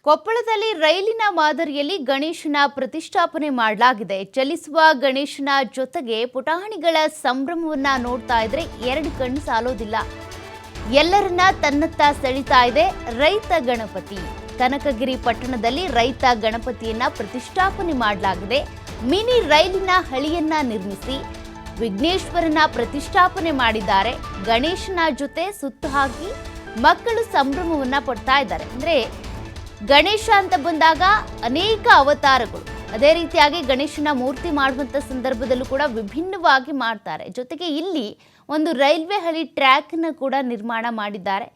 ಕೊಪ್ಪಳದಲ್ಲಿ ರೈಲಿನ ಮಾದರಿಯಲ್ಲಿ ಗಣೇಶನ ಪ್ರತಿಷ್ಠಾಪನೆ ಮಾಡಲಾಗಿದೆ. ಚಲಿಸುವ ಗಣೇಶನ ಜೊತೆಗೆ ಪುಟಾಣಿಗಳ ಸಂಭ್ರಮವನ್ನ ನೋಡ್ತಾ ಇದ್ರೆ ಎರಡು ಕಣ್ಣು ಸಾಲೋದಿಲ್ಲ. ಎಲ್ಲರನ್ನ ತನ್ನತ್ತ ಸೆಳಿತಾ ಇದೆ ರೈತ ಗಣಪತಿ. ಕನಕಗಿರಿ ಪಟ್ಟಣದಲ್ಲಿ ರೈತ ಗಣಪತಿಯನ್ನ ಪ್ರತಿಷ್ಠಾಪನೆ ಮಾಡಲಾಗಿದೆ. ಮಿನಿ ರೈಲಿನ ಹಳಿಯನ್ನ ನಿರ್ಮಿಸಿ ವಿಘ್ನೇಶ್ವರನ ಪ್ರತಿಷ್ಠಾಪನೆ ಮಾಡಿದ್ದಾರೆ. ಗಣೇಶನ ಜೊತೆ ಸುತ್ತು ಹಾಕಿ ಮಕ್ಕಳು ಸಂಭ್ರಮವನ್ನ ಪಡ್ತಾ ಇದ್ದಾರೆ. ಅಂದ್ರೆ ಗಣೇಶ ಅಂತ ಬಂದಾಗ ಅನೇಕ ಅವತಾರಗಳು, ಅದೇ ರೀತಿಯಾಗಿ ಗಣೇಶನ ಮೂರ್ತಿ ಮಾಡುವಂಥ ಸಂದರ್ಭದಲ್ಲೂ ಕೂಡ ವಿಭಿನ್ನವಾಗಿ ಮಾಡ್ತಾರೆ. ಜೊತೆಗೆ ಇಲ್ಲಿ ಒಂದು ರೈಲ್ವೆ ಹಳಿ ಟ್ರ್ಯಾಕ್ನ ಕೂಡ ನಿರ್ಮಾಣ ಮಾಡಿದ್ದಾರೆ.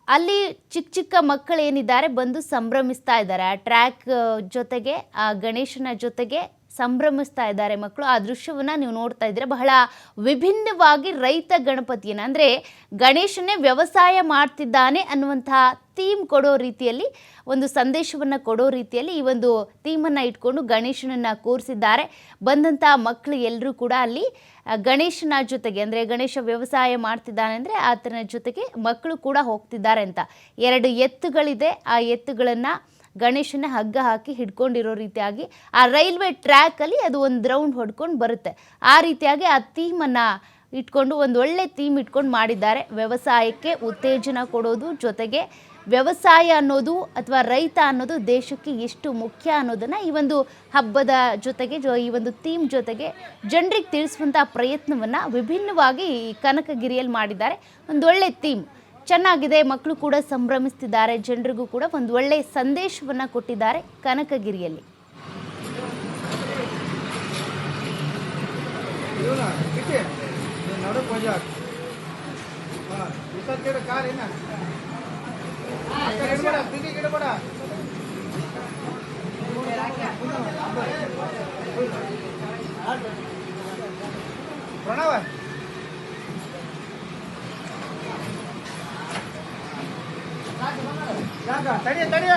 ಅಲ್ಲಿ ಚಿಕ್ಕ ಚಿಕ್ಕ ಮಕ್ಕಳು ಏನಿದ್ದಾರೆ ಬಂದು ಸಂಭ್ರಮಿಸ್ತಾ ಇದ್ದಾರೆ. ಆ ಟ್ರ್ಯಾಕ್ ಜೊತೆಗೆ ಆ ಗಣೇಶನ ಜೊತೆಗೆ ಸಂಭ್ರಮಿಸ್ತಾ ಇದ್ದಾರೆ ಮಕ್ಕಳು. ಆ ದೃಶ್ಯವನ್ನು ನೀವು ನೋಡ್ತಾ ಇದ್ದೀರಾ. ಬಹಳ ವಿಭಿನ್ನವಾಗಿ ರೈತ ಗಣಪತಿಯನ್ನು, ಅಂದರೆ ಗಣೇಶನೇ ವ್ಯವಸಾಯ ಮಾಡ್ತಿದ್ದಾನೆ ಅನ್ನುವಂತಹ ಥೀಮ್ ಕೊಡೋ ರೀತಿಯಲ್ಲಿ, ಒಂದು ಸಂದೇಶವನ್ನು ಕೊಡೋ ರೀತಿಯಲ್ಲಿ ಈ ಒಂದು ಥೀಮನ್ನು ಇಟ್ಕೊಂಡು ಗಣೇಶನನ್ನು ಕೂರಿಸಿದ್ದಾರೆ. ಬಂದಂಥ ಮಕ್ಕಳು ಎಲ್ಲರೂ ಕೂಡ ಅಲ್ಲಿ ಗಣೇಶನ ಜೊತೆಗೆ, ಅಂದರೆ ಗಣೇಶ ವ್ಯವಸಾಯ ಮಾಡ್ತಿದ್ದಾನೆ ಅಂದರೆ ಆತನ ಜೊತೆಗೆ ಮಕ್ಕಳು ಕೂಡ ಹೋಗ್ತಿದ್ದಾರೆ ಅಂತ. ಎರಡು ಎತ್ತುಗಳಿದೆ. ಆ ಎತ್ತುಗಳನ್ನು ಗಣೇಶನ ಹಗ್ಗ ಹಾಕಿ ಹಿಡ್ಕೊಂಡಿರೋ ರೀತಿಯಾಗಿ ಆ ರೈಲ್ವೆ ಟ್ರ್ಯಾಕಲ್ಲಿ ಅದು ಒಂದು ರೌಂಡ್ ಹೊಡ್ಕೊಂಡು ಬರುತ್ತೆ. ಆ ರೀತಿಯಾಗಿ ಆ ಥೀಮನ್ನು ಇಟ್ಕೊಂಡು ಒಂದು ಒಳ್ಳೆ ಥೀಮ್ ಇಟ್ಕೊಂಡು ಮಾಡಿದ್ದಾರೆ. ವ್ಯವಸಾಯಕ್ಕೆ ಉತ್ತೇಜನ ಕೊಡೋದು, ಜೊತೆಗೆ ವ್ಯವಸಾಯ ಅನ್ನೋದು ಅಥವಾ ರೈತ ಅನ್ನೋದು ದೇಶಕ್ಕೆ ಎಷ್ಟು ಮುಖ್ಯ ಅನ್ನೋದನ್ನು ಈ ಒಂದು ಹಬ್ಬದ ಜೊತೆಗೆ, ಈ ಒಂದು ಥೀಮ್ ಜೊತೆಗೆ ಜನರಿಗೆ ತಿಳಿಸುವಂಥ ಪ್ರಯತ್ನವನ್ನು ವಿಭಿನ್ನವಾಗಿ ಕನಕಗಿರಿಯಲ್ಲಿ ಮಾಡಿದ್ದಾರೆ. ಒಂದು ಒಳ್ಳೆ ಥೀಮ್ ಚೆನ್ನಾಗಿದೆ. ಮಕ್ಕಳು ಕೂಡ ಸಂಭ್ರಮಿಸ್ತಿದ್ದಾರೆ. ಜನರಿಗೂ ಕೂಡ ಒಂದು ಒಳ್ಳೆಯ ಸಂದೇಶವನ್ನು ಕೊಟ್ಟಿದ್ದಾರೆ ಕನಕಗಿರಿಯಲ್ಲಿ. ಪ್ರಣವ ತಡಿಯ